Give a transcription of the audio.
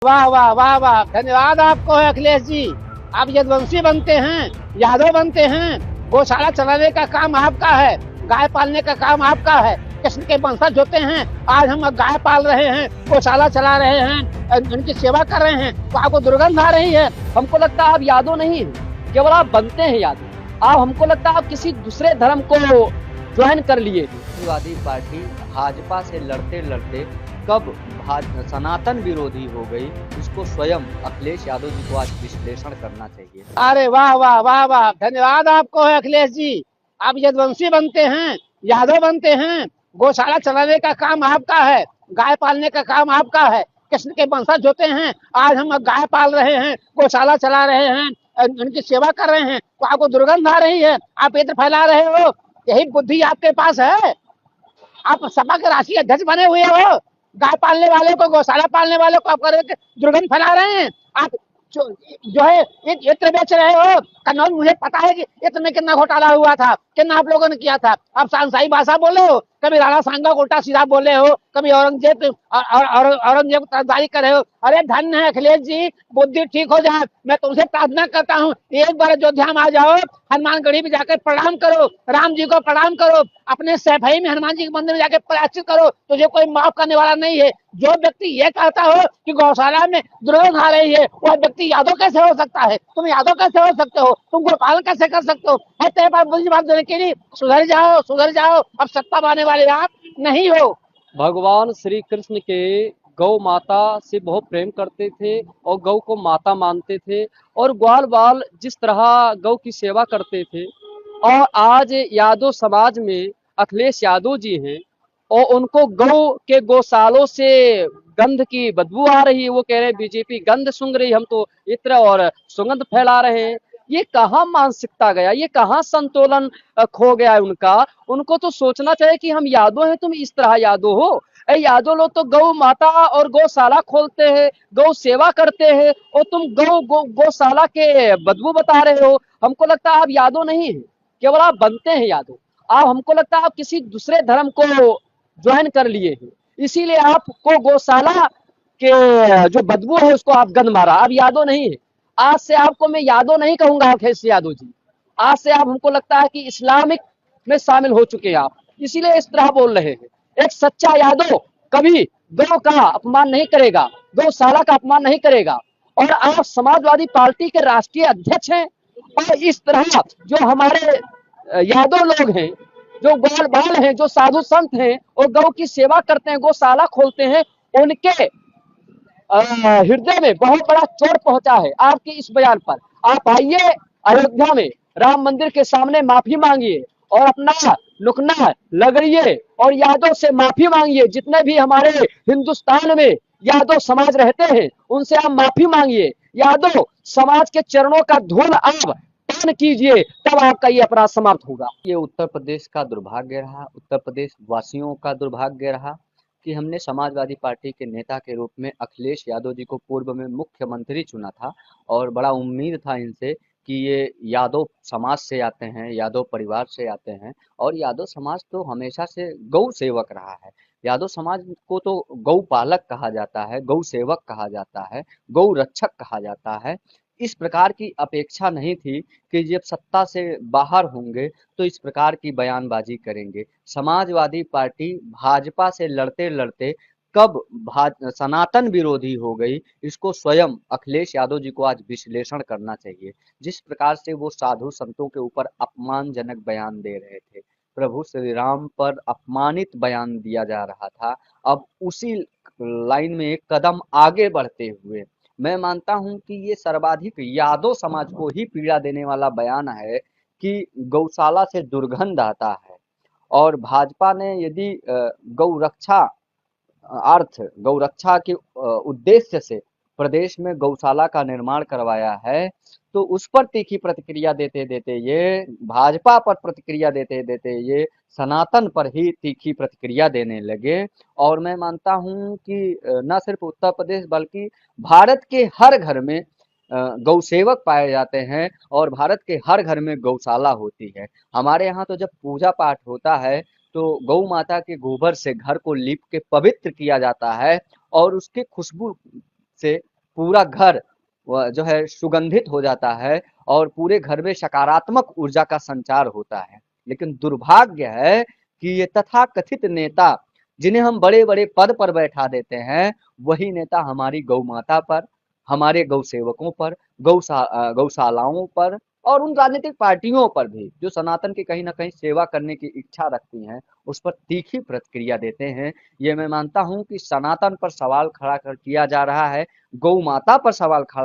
वाह वाह वाह वाह, धन्यवाद आपको है अखिलेश जी। आप यदुवंशी बनते हैं, यादव बनते हैं, गौशाला चलाने का काम आपका है, गाय पालने का काम आपका है, कृष्ण के वंशज होते हैं। आज हम गाय पाल रहे हैं, गौशाला चला रहे हैं, उनकी सेवा कर रहे हैं, तो आपको दुर्गंध आ रही है। हमको लगता है आप यादव नहीं हैं, केवल आप बनते हैं यादव। आप हमको लगता है आप किसी दूसरे धर्म को ज्वाइन कर लिए। समाजवादी पार्टी भाजपा से लड़ते लड़ते कब सनातन विरोधी हो गई, इसको स्वयं अखिलेश यादव जी को आज विश्लेषण करना चाहिए। अरे वाह वाह वाह वाह, धन्यवाद आपको है अखिलेश जी। आप यदुवंशी बनते हैं, यादव बनते हैं, गौशाला चलाने का काम आपका है, गाय पालने का काम आपका है, कृष्ण के वंशज होते हैं। आज हम गाय पाल रहे हैं, गौशाला चला रहे हैं, उनकी सेवा कर रहे हैं, तो आपको दुर्गंध आ रही है, आप इत्र फैला रहे हो। यही बुद्धि आपके पास है। आप सपा के राष्ट्रीय अध्यक्ष बने हुए हो, गाय पालने वाले को, गौशाला पालने वाले को आप दुर्गंध फैला रहे हैं। आप जो है इत्र बेच रहे हो। कन्नौज, मुझे पता है कि इत्र में कितना घोटाला हुआ था, कितना आप लोगों ने किया था। आप सांसाई भाषा बोले हो, कभी राणा सांगा को उल्टा सीधा बोले हो, कभी औरंगजेब तरफदारी कर रहे हो। अरे धन्य है अखिलेश जी, बुद्धि ठीक हो जाए। मैं तुमसे प्रार्थना करता हूँ, एक बार अयोध्या में आ जाओ, हनुमानगढ़ी में जाकर प्रणाम करो, राम जी को प्रणाम करो, अपने सैफई में हनुमान जी के मंदिर में जाकर प्रायश्चित करो, तुझे कोई माफ करने वाला नहीं है। जो व्यक्ति ये कहता हो कि गौशाला में दुर्गंध आ रही है, वह व्यक्ति यादव कैसे हो सकता है? तुम यादव कैसे हो सकते हो? तुम गोपालन कैसे कर सकते हो? है तेरे पास बुद्धि बात देने के लिए? सुधर जाओ, सुधर जाओ। अब सत्ता पाने वाले आप नहीं हो। भगवान श्री कृष्ण के गौ माता से बहुत प्रेम करते थे और गौ को माता मानते थे, और ग्वाल बाल जिस तरह गौ की सेवा करते थे। और आज यादव समाज में अखिलेश यादव जी हैं और उनको गौ के गौशालों से गंध की बदबू आ रही है। वो कह रहे हैं बीजेपी गंध सूंघ रही, हम तो इत्र और सुगंध फैला रहे हैं। ये कहाँ मानसिकता गया, ये कहाँ संतुलन खो गया है उनका। उनको तो सोचना चाहिए कि हम यादव हैं, तुम इस तरह यादव हो। यादव लोग तो गौ माता और गौशाला खोलते हैं, गौ सेवा करते हैं, और तुम गौशाला के बदबू बता रहे हो। हमको लगता है आप यादव नहीं हैं, केवल आप बनते हैं यादव। आप हमको लगता है आप किसी दूसरे धर्म को ज्वाइन कर लिए हैं, इसीलिए आपको गौशाला के जो बदबू है उसको आप गंद मारा। आप यादव नहीं है। आज से आपको मैं यादव नहीं कहूंगा अखिलेश यादव जी। आज से आप, हमको लगता है कि इस्लामिक में शामिल हो चुके हैं आप, इसीलिए इस तरह बोल रहे हैं। एक सच्चा यादव कभी गौ का अपमान नहीं करेगा, गौशाला का अपमान नहीं करेगा। और आप समाजवादी पार्टी के राष्ट्रीय अध्यक्ष हैं, और इस तरह जो हमारे यादव लोग हैं, जो ग्वाल बाल हैं, जो साधु संत हैं और गौ की सेवा करते हैं, गौशाला खोलते हैं, उनके हृदय में बहुत बड़ा चोट पहुंचा है आपके इस बयान पर। आप आइए अयोध्या में राम मंदिर के सामने माफी मांगिए और अपना लुकना लगड़िए और यादव से माफी मांगिए। जितने भी हमारे हिंदुस्तान में यादव समाज रहते हैं उनसे आप माफी मांगिए। यादव समाज के चरणों का धूल आप पान कीजिए, तब आपका ये अपराध समाप्त होगा। ये उत्तर प्रदेश का दुर्भाग्य रहा, उत्तर प्रदेश वासियों का दुर्भाग्य रहा कि हमने समाजवादी पार्टी के नेता के रूप में अखिलेश यादव जी को पूर्व में मुख्यमंत्री चुना था, और बड़ा उम्मीद था इनसे कि ये यादव समाज से आते हैं, यादव परिवार से आते हैं। और यादव समाज तो हमेशा से गौ सेवक रहा है। यादव समाज को तो गौ पालक कहा जाता है, गौ सेवक कहा जाता है, गौ रक्षक कहा जाता है। इस प्रकार की अपेक्षा नहीं थी कि जब सत्ता से बाहर होंगे तो इस प्रकार की बयानबाजी करेंगे। समाजवादी पार्टी भाजपा से लड़ते लड़ते कब सनातन विरोधी हो गई, इसको स्वयं अखिलेश यादव जी को आज विश्लेषण करना चाहिए। जिस प्रकार से वो साधु संतों के ऊपर अपमानजनक बयान दे रहे थे, प्रभु श्री राम पर अपमानित बयान दिया जा रहा था, अब उसी लाइन में एक कदम आगे बढ़ते हुए मैं मानता हूं कि ये सर्वाधिक यादव समाज को ही पीड़ा देने वाला बयान है कि गौशाला से दुर्गंध आता है। और भाजपा ने यदि गौरक्षा गौरक्षा के उद्देश्य से प्रदेश में गौशाला का निर्माण करवाया है, तो उस पर तीखी प्रतिक्रिया देते देते ये, भाजपा पर प्रतिक्रिया देते देते ये सनातन पर ही तीखी प्रतिक्रिया देने लगे। और मैं मानता हूं कि न सिर्फ उत्तर प्रदेश बल्कि भारत के हर घर में गौ सेवक पाए जाते हैं, और भारत के हर घर में गौशाला होती है। हमारे यहाँ तो जब पूजा पाठ होता है तो गौ माता के गोबर से घर को लीप के पवित्र किया जाता है, और उसके खुशबू से पूरा घर जो है सुगंधित हो जाता है और पूरे घर में सकारात्मक ऊर्जा का संचार होता है। लेकिन दुर्भाग्य है कि ये तथाकथित नेता जिन्हें हम बड़े-बड़े पद पर बैठा देते हैं, वही नेता हमारी गौ माता पर, हमारे गौ सेवकों पर, गौशालाओं पर और उन राजनीतिक पार्टियों पर भी जो सनातन की कहीं न कहीं सेवा करने की इच्छा रखती हैं, उस पर तीखी प्रतिक्रिया देते हैं। ये मैं मानता हूँ कि सनातन पर सवाल खड़ा किया जा रहा है, गौ माता पर सवाल खड़ा